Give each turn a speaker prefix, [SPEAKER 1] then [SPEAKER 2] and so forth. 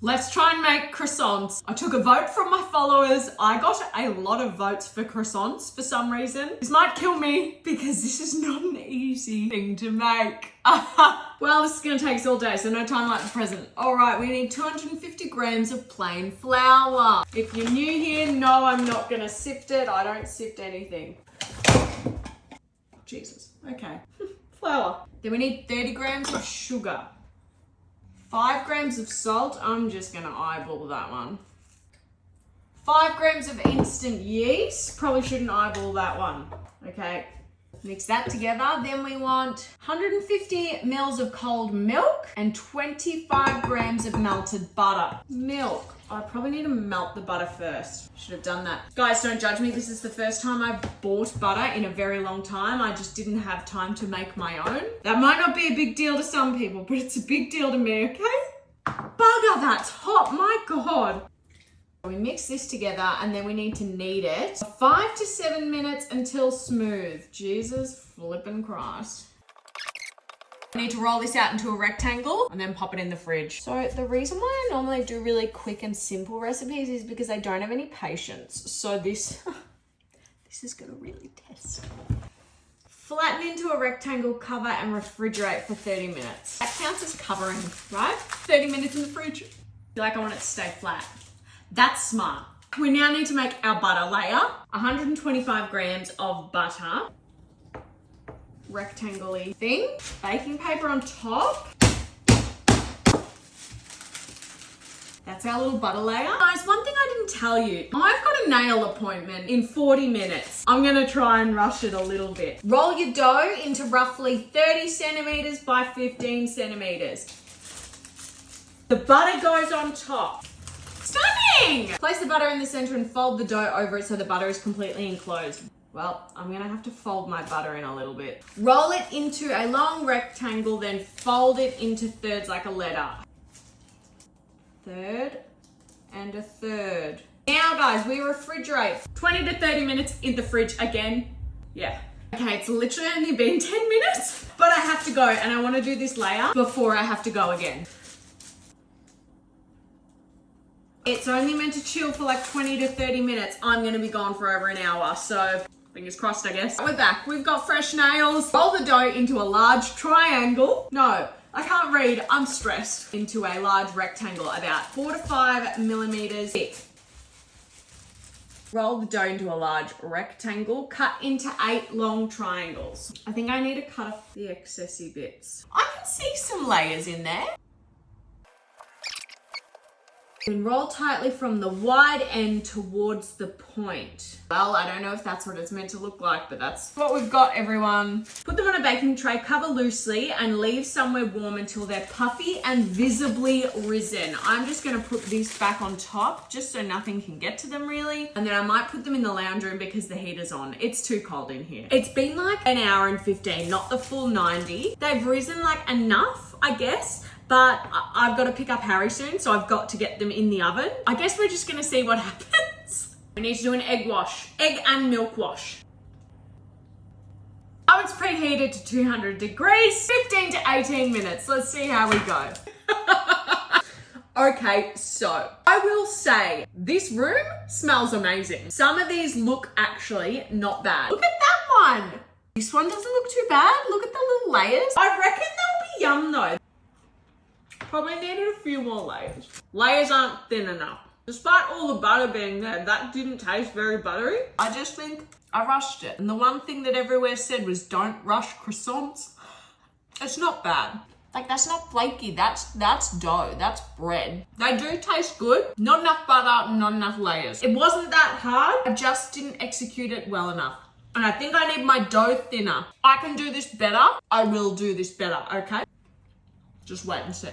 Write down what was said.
[SPEAKER 1] Let's try and make croissants. I took a vote from my followers. I got a lot of votes for croissants for some reason. This might kill me because this is not an easy thing to make. Well, this is gonna take us all day, so no time like the present. All right, we need 250 grams of plain flour. If you're new here, no, I'm not gonna sift it. I don't sift anything. Jesus, okay. Flour. Then we need 30 grams of sugar. 5 grams of salt. I'm just gonna eyeball that one. 5 grams of instant yeast. Probably shouldn't eyeball that one. Okay, mix that together. Then we want 150 mils of cold milk and 25 grams of melted butter. Milk. I probably need to melt the butter first. Should have done that. Guys, don't judge me. This is the first time I've bought butter in a very long time. I just didn't have time to make my own. That might not be a big deal to some people, but it's a big deal to me, okay? Bugger, that's hot, my God. We mix this together and then we need to knead it 5 to 7 minutes until smooth. Jesus flippin' Christ. I need to roll this out into a rectangle and then pop it in the fridge. So the reason why I normally do really quick and simple recipes is because I don't have any patience. So this is gonna really test. Flatten into a rectangle, cover and refrigerate for 30 minutes. That counts as covering, right? 30 minutes in the fridge. I feel like I want it to stay flat. That's smart. We now need to make our butter layer. 125 grams of butter. Rectangle-y thing. Baking paper on top. That's our little butter layer. Guys, one thing I didn't tell you. I've got a nail appointment in 40 minutes. I'm gonna try and rush it a little bit. Roll your dough into roughly 30 centimeters by 15 centimeters. The butter goes on top. Stunning! Place the butter in the center and fold the dough over it so the butter is completely enclosed. Well, I'm gonna have to fold my butter in a little bit. Roll it into a long rectangle, then fold it into thirds like a letter. Third and a third. Now guys, we refrigerate 20 to 30 minutes in the fridge again. Yeah. Okay, it's literally only been 10 minutes, but I have to go and I wanna do this layer before I have to go again. It's only meant to chill for like 20 to 30 minutes. I'm gonna be gone for over an hour, so fingers crossed, I guess. We're back. We've got fresh nails. Roll the dough into a large triangle. No, I can't read. I'm stressed. Into a large rectangle, about 4 to 5 millimeters thick. Roll the dough into a large rectangle. Cut into 8 long triangles. I think I need to cut off the excessy bits. I can see some layers in there. And roll tightly from the wide end towards the point. Well, I don't know if that's what it's meant to look like, but that's what we've got, everyone. Put them on a baking tray, cover loosely, and leave somewhere warm until they're puffy and visibly risen. I'm just gonna put these back on top just so nothing can get to them really. And then I might put them in the lounge room because the heater's on. It's too cold in here. It's been like an hour and 15, not the full 90. They've risen like enough, I guess. But I've got to pick up Harry soon, so I've got to get them in the oven. I guess we're just gonna see what happens. We need to do an egg wash. Egg and milk wash. Oven's preheated to 200 degrees, 15 to 18 minutes. Let's see how we go. Okay, so I will say this room smells amazing. Some of these look actually not bad. Look at that one. This one doesn't look too bad. Look at the little layers. I reckon they'll be yum though. Probably needed a few more layers. Layers aren't thin enough. Despite all the butter being there, that didn't taste very buttery. I just think I rushed it. And the one thing that everywhere said was don't rush croissants. It's not bad. Like, that's not flaky, that's dough, that's bread. They do taste good. Not enough butter, not enough layers. It wasn't that hard, I just didn't execute it well enough. And I think I need my dough thinner. I can do this better. I will do this better, okay? Just wait and see.